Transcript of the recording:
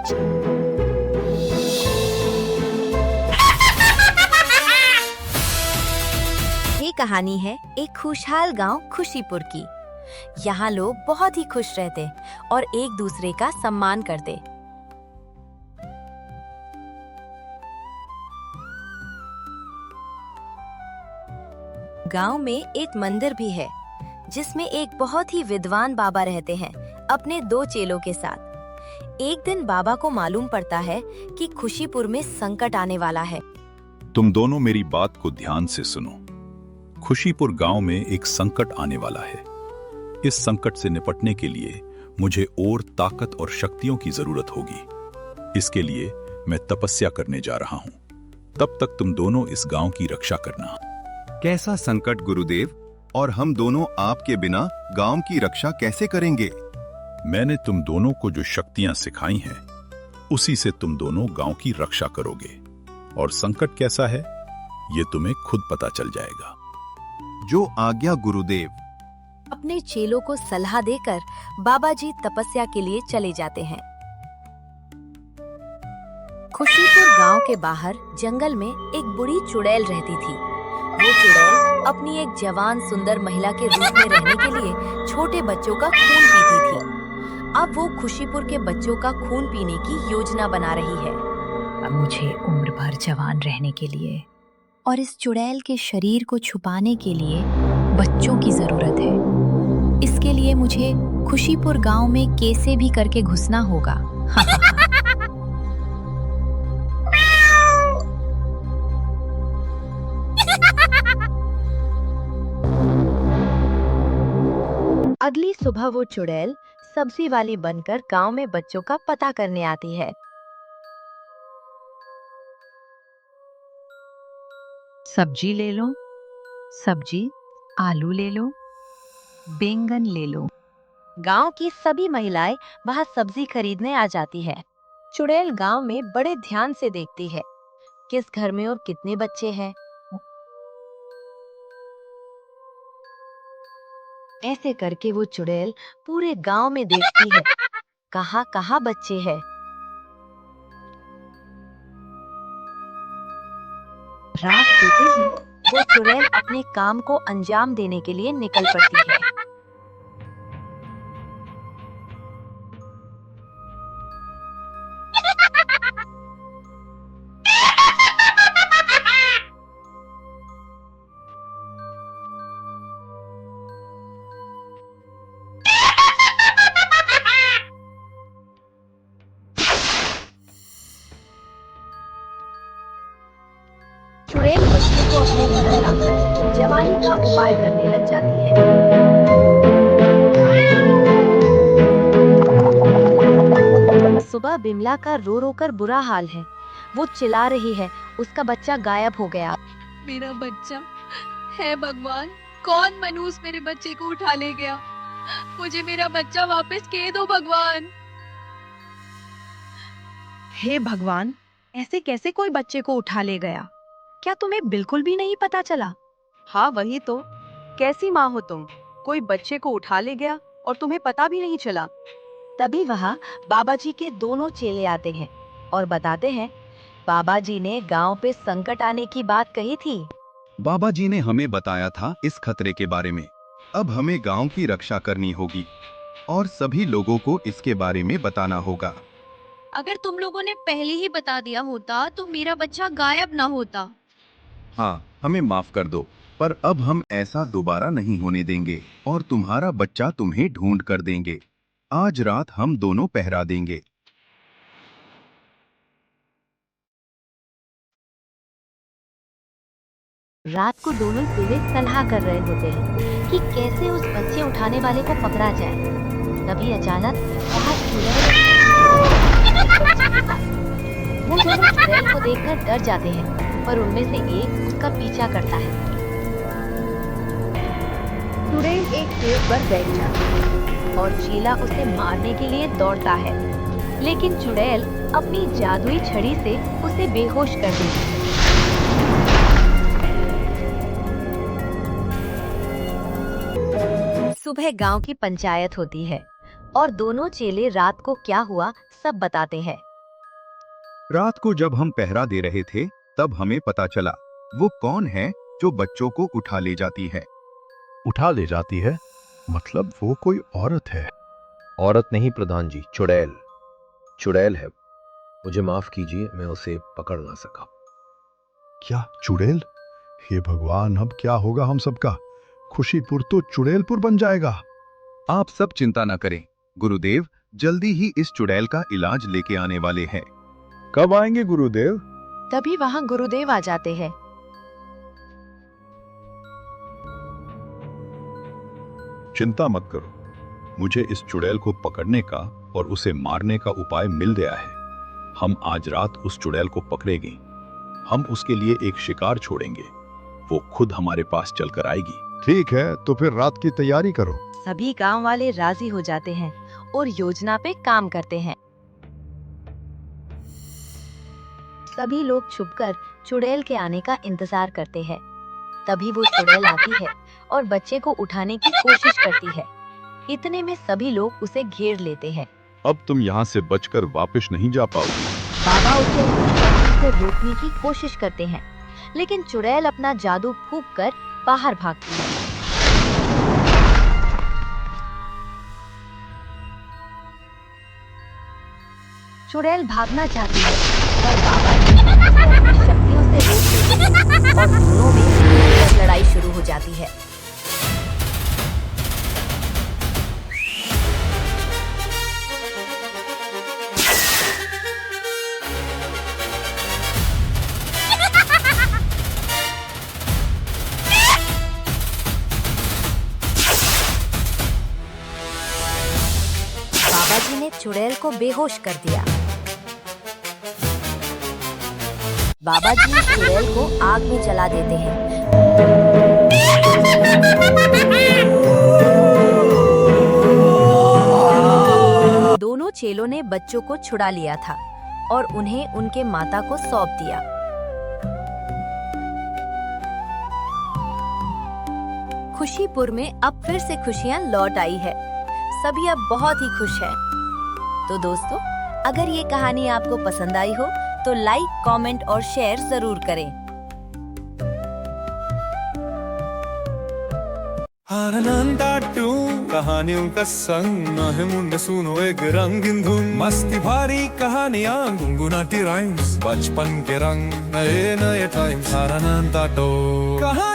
ये कहानी है एक खुशहाल गांव खुशीपुर की। यहाँ लोग बहुत ही खुश रहते और एक दूसरे का सम्मान करते। गांव में एक मंदिर भी है जिसमें एक बहुत ही विद्वान बाबा रहते हैं अपने 2 चेलों के साथ। एक दिन बाबा को मालूम पड़ता है कि खुशीपुर में संकट आने वाला है। तुम दोनों मेरी बात को ध्यान से सुनो। खुशीपुर गांव में एक संकट आने वाला है। इस संकट से निपटने के लिए मुझे और ताकत और शक्तियों की जरूरत होगी। इसके लिए मैं तपस्या करने जा रहा हूं। तब तक तुम दोनों इस गांव की रक्षा करना। कैसा संकट गुरुदेव? और हम दोनों आपके बिना गांव की रक्षा कैसे करेंगे? मैंने तुम दोनों को जो शक्तियां सिखाई हैं, उसी से तुम दोनों गांव की रक्षा करोगे। और संकट कैसा है, ये तुम्हें खुद पता चल जाएगा। जो आज्ञा गुरुदेव। अपने चेलों को सलाह देकर बाबा जी तपस्या के लिए चले जाते हैं। खुशीपुर गांव के बाहर जंगल में एक बुढ़ी चुड़ैल रहती थी। वो चुड़ैल अपनी एक जवान सुंदर महिला के रूप में रहने के लिए छोटे बच्चों का खून पीती थी। अब वो खुशीपुर के बच्चों का खून पीने की योजना बना रही है। अब मुझे उम्र भर जवान रहने के लिए और इस चुड़ैल के शरीर को छुपाने के लिए बच्चों की जरूरत है। इसके लिए मुझे खुशीपुर गांव में कैसे भी करके घुसना होगा। अगली सुबह वो चुड़ैल सब्जी वाली बनकर गांव में बच्चों का पता करने आती है। सब्जी ले लो, सब्जी, आलू ले लो, बैंगन ले लो। गांव की सभी महिलाएं वहां सब्जी खरीदने आ जाती है। चुड़ैल गांव में बड़े ध्यान से देखती है किस घर में और कितने बच्चे हैं। ऐसे करके वो चुड़ैल पूरे गांव में देखती है कहाँ बच्चे हैं। रात होते ही वो चुड़ैल अपने काम को अंजाम देने के लिए निकल पड़ती है। चुड़ैल बच्चों को अपने घर लाकर जवानी का उपाय करने लग जाती है। सुबह बिमला का रो रो कर बुरा हाल है। वो चिल्ला रही है, उसका बच्चा गायब हो गया। मेरा बच्चा है भगवान, कौन मनूस मेरे बच्चे को उठा ले गया? मुझे मेरा बच्चा वापस के दो भगवान। हे भगवान, ऐसे कैसे कोई बच्चे को उठा ले गया? क्या तुम्हें बिल्कुल भी नहीं पता चला? हाँ वही तो, कैसी माँ हो तुम? कोई बच्चे को उठा ले गया और तुम्हें पता भी नहीं चला। तभी वहाँ बाबा जी के दोनों चेले आते हैं और बताते हैं बाबा जी ने गांव पे संकट आने की बात कही थी। बाबा जी ने हमें बताया था इस खतरे के बारे में। अब हमें गांव की रक्षा करनी होगी और सभी लोगों को इसके बारे में बताना होगा। अगर तुम लोगों ने पहले ही बता दिया होता तो मेरा बच्चा गायब ना होता। हाँ, हमें माफ कर दो, पर अब हम ऐसा दोबारा नहीं होने देंगे और तुम्हारा बच्चा तुम्हें ढूंढ कर देंगे। आज रात हम दोनों पहरा देंगे। रात को दोनों चेले सलाह कर रहे होते हैं कि कैसे उस बच्चे उठाने वाले को पकड़ा जाए। तभी अचानक वहाँ चुड़ैल वो दोनों चुड़ैल को देखकर डर जाते हैं, पर उनमें से एक उसका पीछा करता है। चुड़ैल एक पेड़ पर बैठ जाती है और चीला उसे मारने के लिए दौड़ता है, लेकिन चुड़ैल अपनी जादुई छड़ी से उसे बेहोश कर देती है। सुबह गांव की पंचायत होती है और दोनों चेले रात को क्या हुआ सब बताते हैं। रात को जब हम पहरा दे रहे थे तब हमें पता चला वो कौन है जो बच्चों को उठा ले जाती है। उठा ले जाती है? मतलब वो कोई औरत है? औरत नहीं प्रधान जी, चुड़ैल। चुड़ैल है। मुझे माफ कीजिए, मैं उसे पकड़ ना सका। क्या चुड़ैल? हे भगवान, अब क्या होगा हम सबका? खुशीपुर तो चुड़ैलपुर बन जाएगा। आप सब चिंता न करें, गुरुदेव जल्दी ही इस चुड़ैल का इलाज लेके आने वाले हैं। कब आएंगे गुरुदेव? तभी वहां गुरुदेव आ जाते हैं। चिंता मत करो, मुझे इस चुड़ैल को पकड़ने का और उसे मारने का उपाय मिल गया है। हम आज रात उस चुड़ैल को पकड़ेंगे। हम उसके लिए एक शिकार छोड़ेंगे, वो खुद हमारे पास चलकर आएगी। ठीक है, तो फिर रात की तैयारी करो। सभी गांव वाले राजी हो जाते हैं और योजना पे काम करते हैं। सभी लोग छुपकर चुड़ैल के आने का इंतजार करते हैं। तभी वो चुड़ैल आती है और बच्चे को उठाने की कोशिश करती है। इतने में सभी लोग उसे घेर लेते हैं। अब तुम यहाँ से बचकर वापस नहीं जा पाओगे। बाबा उसे रोकने की कोशिश करते हैं, लेकिन चुड़ैल अपना जादू फूंक कर बाहर भागती है। चुड़ैल भागना चाहती है, पर बाबा उसे अपनी शक्तियों से रोक देते हैं और दोनों में भयंकर लड़ाई शुरू हो जाती है। बाबा जी ने चुड़ैल को बेहोश कर दिया। बाबा जी चुड़ैल को आग में जला देते हैं। दोनों चेलों ने बच्चों को छुड़ा लिया था और उन्हें उनके माता को सौंप दिया। खुशीपुर में अब फिर से खुशियां लौट आई है। सभी अब बहुत ही खुश हैं। तो दोस्तों, अगर ये कहानी आपको पसंद आई हो तो लाइक, कमेंट और शेयर जरूर करें। कहानियों का संग न है मुन्ने सुनो एक रंगीन धुन मस्ती भारी कहानियाँ गुनगुनाती राइम्स बचपन के रंग नए नए टाइम्स कहानी